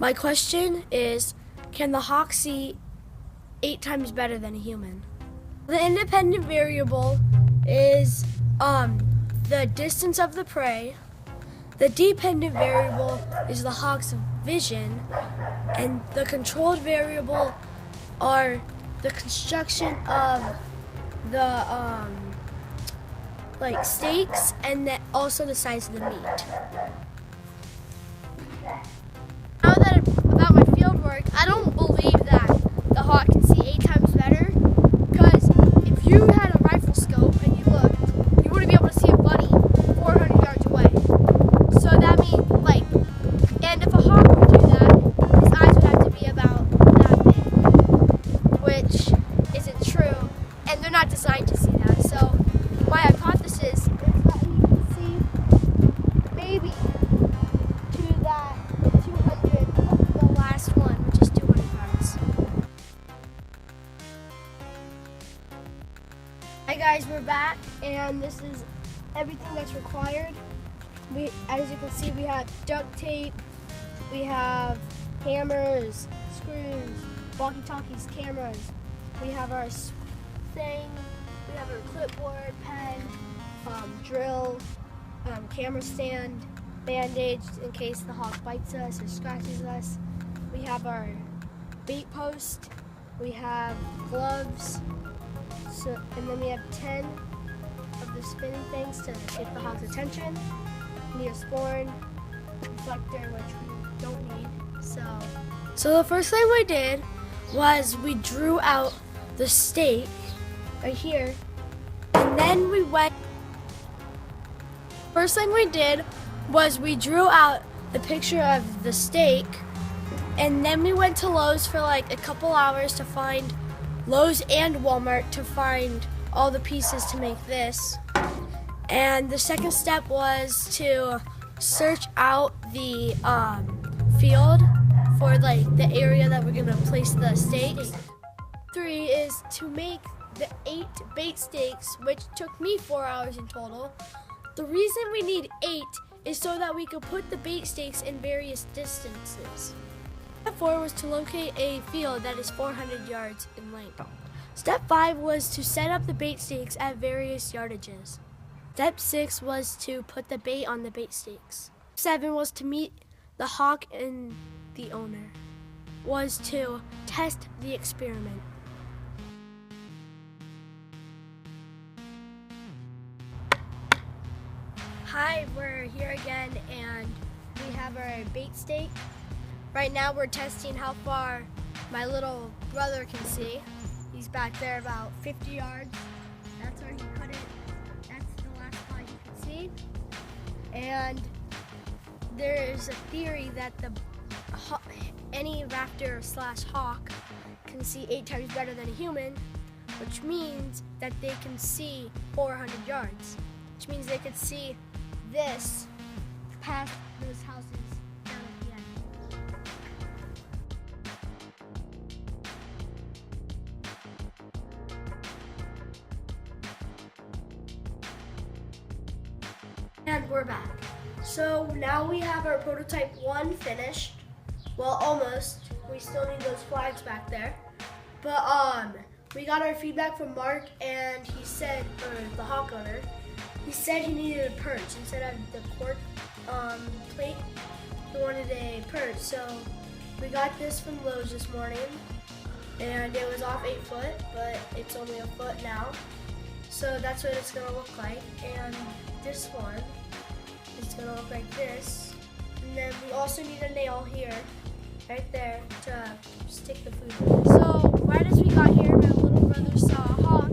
My question is, can the hawk see 8 times better than a human? The independent variable is the distance of the prey. The dependent variable is the hawk's vision, and the controlled variable are the construction of the like steaks and also the size of the meat. Now that about my field work, I don't believe that the hawk can see 8 times better, because if you had a rifle scope and you looked, you wouldn't be able to see a bunny 400 yards away. So that means, like, and if a hawk would do that, his eyes would have to be about that big, which isn't true, and they're not designed to see that. So my hypothesis is that he can see maybe to that 200, the last one, which is 200 yards. Hi guys, we're back, and this is everything that's required. As you can see, we have duct tape, we have hammers, screws, walkie-talkies, cameras, we have our thing, we have our clipboard, pen, drill, camera stand, band-aids in case the hawk bites us or scratches us. We have our bait post, we have gloves, and then we have 10 of the spinning things to get the hawk's attention. We need a sporn, reflector, which we don't need. So the first thing we did was we drew out the steak right here, and then we went. First thing we did was we drew out the picture of the steak, and then we went to Lowe's for like a couple hours to find Lowe's and Walmart to find all the pieces to make this. And the second step was to search out the field for like the area that we're gonna place the steaks. 3 is to make the 8 bait steaks, which took me 4 hours in total. The reason we need 8 is so that we could put the bait steaks in various distances. Step 4 was to locate a field that is 400 yards in length. Step 5 was to set up the bait steaks at various yardages. Step 6 was to put the bait on the bait steaks. 7 was to meet the hawk and the owner. Was to test the experiment. Hi, we're here again, and we have our bait steak. Right now we're testing how far my little brother can see. He's back there about 50 yards. That's where he put it. That's the last spot you can see. And there's a theory that any raptor / hawk can see 8 times better than a human, which means that they can see 400 yards, which means they could see this past those houses down at the end. And we're back. So now we have our prototype 1 finished. Well, almost. We still need those flags back there. But we got our feedback from Mark, and he said, or the hawk owner, he said he needed a perch instead of the cork plate. He wanted a perch. So we got this from Lowe's this morning, and it was off 8 foot, but it's only a foot now. So that's what it's gonna look like. And this one is gonna look like this. And then we also need a nail here, right there, to stick the food in. So right as we got here, my little brother saw a hawk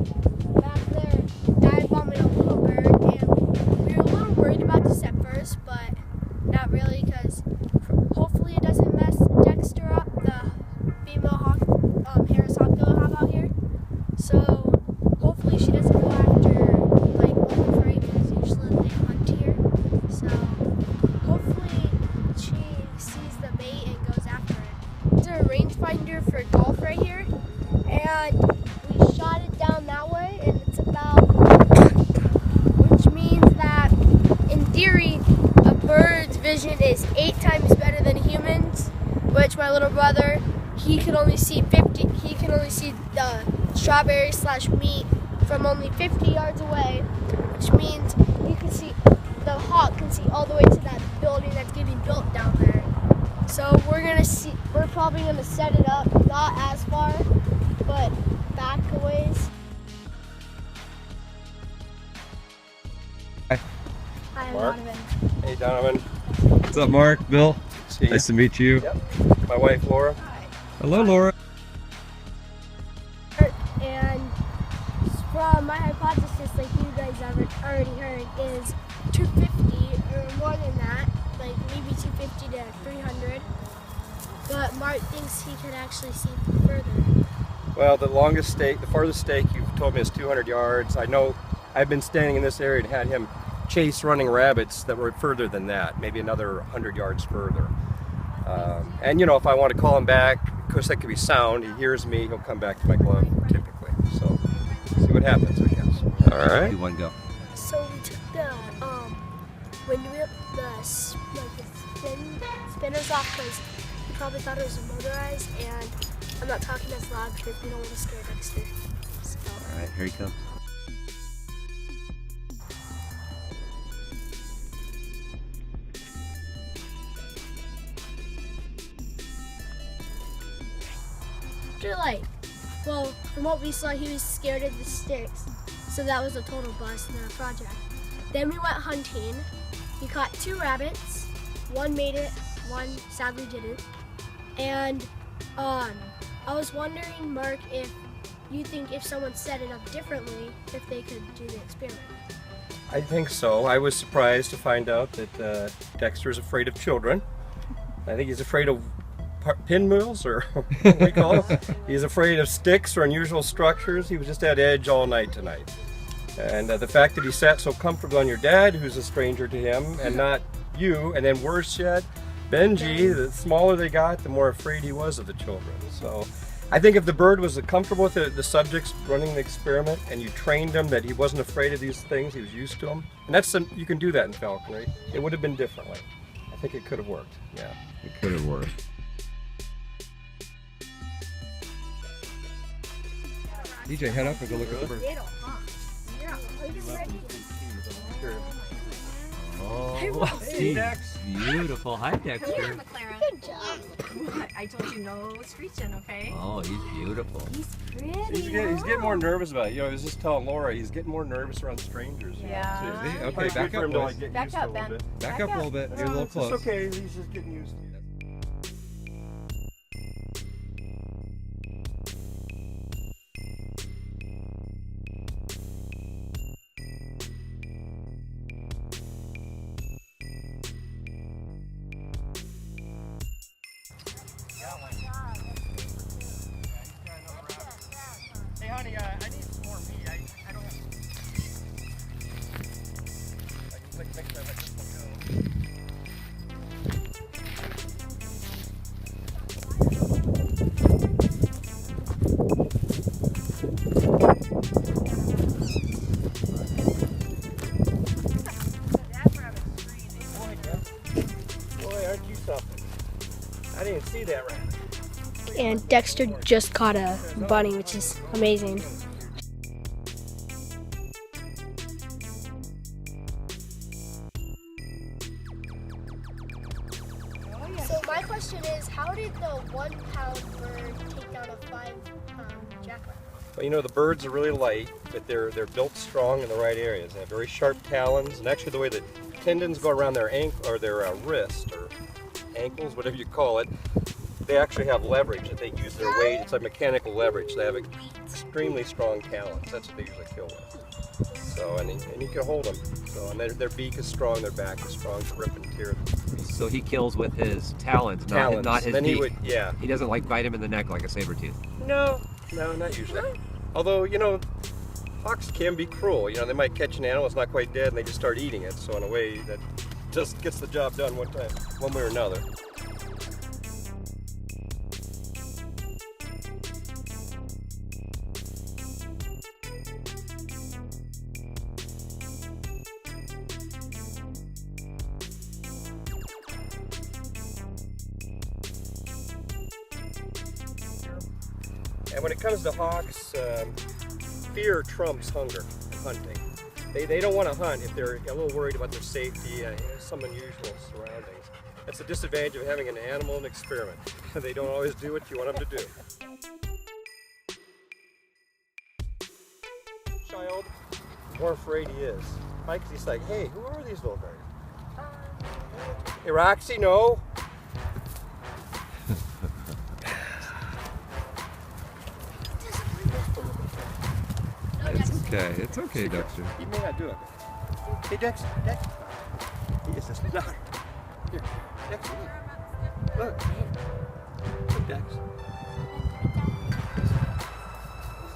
back there dive bombing a little bird, and we were a little worried about this at first, but not really, because hopefully it doesn't mess Dexter up, the female hawk, Harris hawk that we have out here. So hopefully she doesn't go after like one prey, because usually they hunt here. So hopefully she sees the bait and goes after it. There's a rangefinder for golf right here, and we shot it down that way, and it's about, which means that in theory a bird's vision is 8 times better than humans, which my little brother, he can only see the strawberry/meat from only 50 yards away, which means the hawk can see all the way to that building that's getting built down there. So we're probably gonna set it up, not as far, but back a ways. Hi. Hi, Mark. Donovan. Hey, Donovan. What's up, Mark? Bill? See you. Nice to meet you. Yep. My wife, Laura. Hello, Laura. And from my hypothesis, like you guys have already heard, is 250 or more than that, like maybe 250 to 300. But Mark thinks he could actually see further. Well, the farthest stake you've told me is 200 yards. I know I've been standing in this area and had him chase running rabbits that were further than that, maybe another 100 yards further. And if I want to call him back, of course that could be sound. He hears me, he'll come back to my glove typically. So see what happens, I guess. All right. You want to go? So we took the windwheel, the spinners off because we probably thought it was motorized, and I'm not talking as loud because we don't want to scare Dexter. So. All right, here he comes. From what we saw, he was scared of the sticks, so that was a total bust in our project. Then we went hunting. We caught 2 rabbits. One made it, one sadly didn't. And I was wondering, Mark, if you think if someone set it up differently, if they could do the experiment. I think so. I was surprised to find out that Dexter is afraid of children. I think he's afraid of pinwheels, or what do we call it? He's afraid of sticks or unusual structures. He was just at edge all night tonight. And the fact that he sat so comfortably on your dad, who's a stranger to him, and not you, and then worse yet, Benji, the smaller they got, the more afraid he was of the children. So I think if the bird was comfortable with the subjects running the experiment, and you trained him that he wasn't afraid of these things, he was used to them, and you can do that in falconry, it would have been differently. I think it could have worked, yeah. It could have worked. DJ, head up and go look at the bird. Oh, Hey, Dex. beautiful. Hi, Dexter. McLaren. Good job. I told you no screeching, okay? Oh, he's beautiful. He's pretty. He's getting more nervous about it. I was just telling Laura, he's getting more nervous around strangers. Yeah. See? Okay, Probably back good for up, him to, boys. get Back used to up, it a little Ben. bit. Back up a little bit. You're a little It's close. okay, he's just getting used to it. Hey honey, I need some more meat. I don't have. I can make sure I let this one go. Boy, aren't you something? I didn't see that rabbit. And Dexter just caught a bunny, which is amazing. So my question is, how did the 1-pound bird take down a 5-pound jackrabbit? Well, the birds are really light, but they're built strong in the right areas. They have very sharp talons, and actually the way the tendons go around their ankle or their wrist or ankles, whatever you call it, they actually have leverage that they use their weight. It's like mechanical leverage. They have extremely strong talons. That's what they usually kill with. So, and you can hold them. So, and their beak is strong, their back is strong to rip and tear them. So he kills with his talons, Talons. not his Then beak. he would, yeah. He doesn't like bite him in the neck like a saber tooth. No, not usually. Although, hawks can be cruel. They might catch an animal that's not quite dead and they just start eating it. So in a way, that just gets the job done one time, one way or another. And when it comes to hawks, fear trumps hunger in hunting. They don't want to hunt if they're a little worried about their safety, some unusual surroundings. That's the disadvantage of having an animal in experiment. They don't always do what you want them to do. Child, the more afraid he is. Right? Because he's like, hey, who are these little guys? Hey, Roxy, no. It's okay, Dexter. He may not do it. Hey, Dex. He is just not. Here, Dex, look. Look, Dex.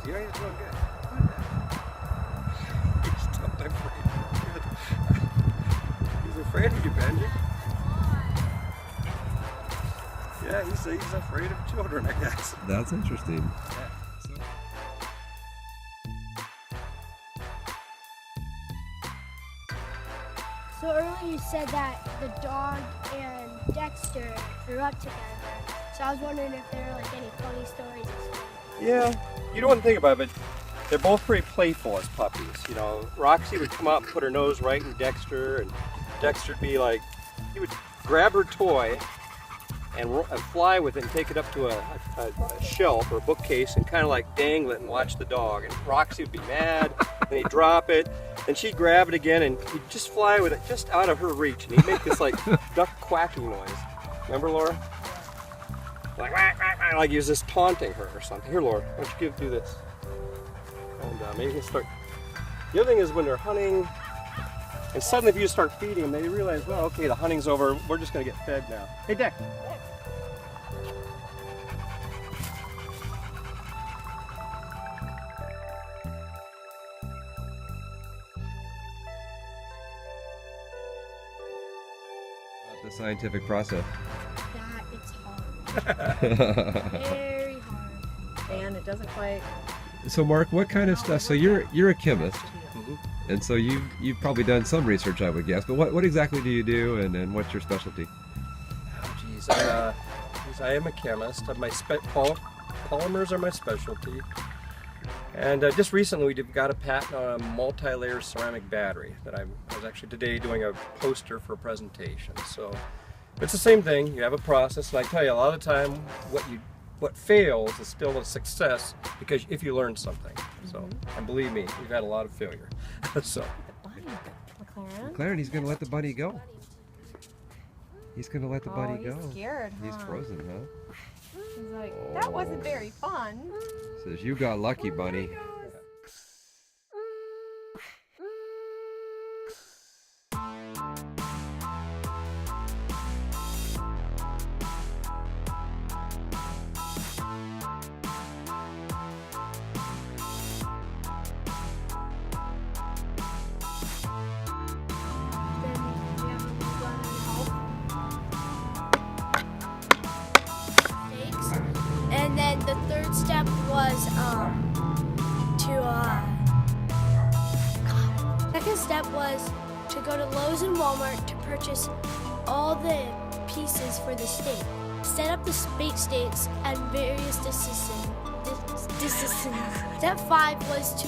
Yeah, he's doing good. He's still afraid. He's afraid of you, Benji. Yeah, he's afraid of children, I guess. That's interesting. So earlier you said that the dog and Dexter grew up together. So I was wondering if there were like any funny stories. Yeah, you don't want to think about it, but they're both pretty playful as puppies. You know, Roxy would come out and put her nose right in Dexter, and Dexter'd be like, he would grab her toy and fly with it and take it up to a shelf or a bookcase and kind of like dangle it and watch the dog. And Roxy would be mad, and he'd drop it, and she'd grab it again, and he'd just fly with it just out of her reach, and he'd make this like duck quacking noise. Remember, Laura? Like, wah, wah, wah, like he was just taunting her or something. Here, Laura, why don't you do this? And maybe you can start. The other thing is when they're hunting, and suddenly if you just start feeding them, they realize, well, okay, the hunting's over. We're just going to get fed now. Hey, Dex. The scientific process. That it's hard. Very hard. And it doesn't quite. So Mark, what kind of stuff? So you're a chemist, and so you've probably done some research, I would guess. But what exactly do you do, and what's your specialty? Oh, geez, I am a chemist. My polymers are my specialty. And just recently we got a patent on a multi-layer ceramic battery that I was actually today doing a poster for a presentation. So it's the same thing. You have a process, and I tell you, a lot of the time what fails is still a success because if you learn something. So, and believe me, we've had a lot of failure. So. McLaren, he's gonna let the bunny go. He's gonna let the bunny go. He's scared, huh? He's frozen, huh? He's like, that wasn't very fun. Says, you got lucky, bunny. And then the third step was second step was to go to Lowe's and Walmart to purchase all the pieces for the steak. Set up the bait stakes at various distances. Step 5 was to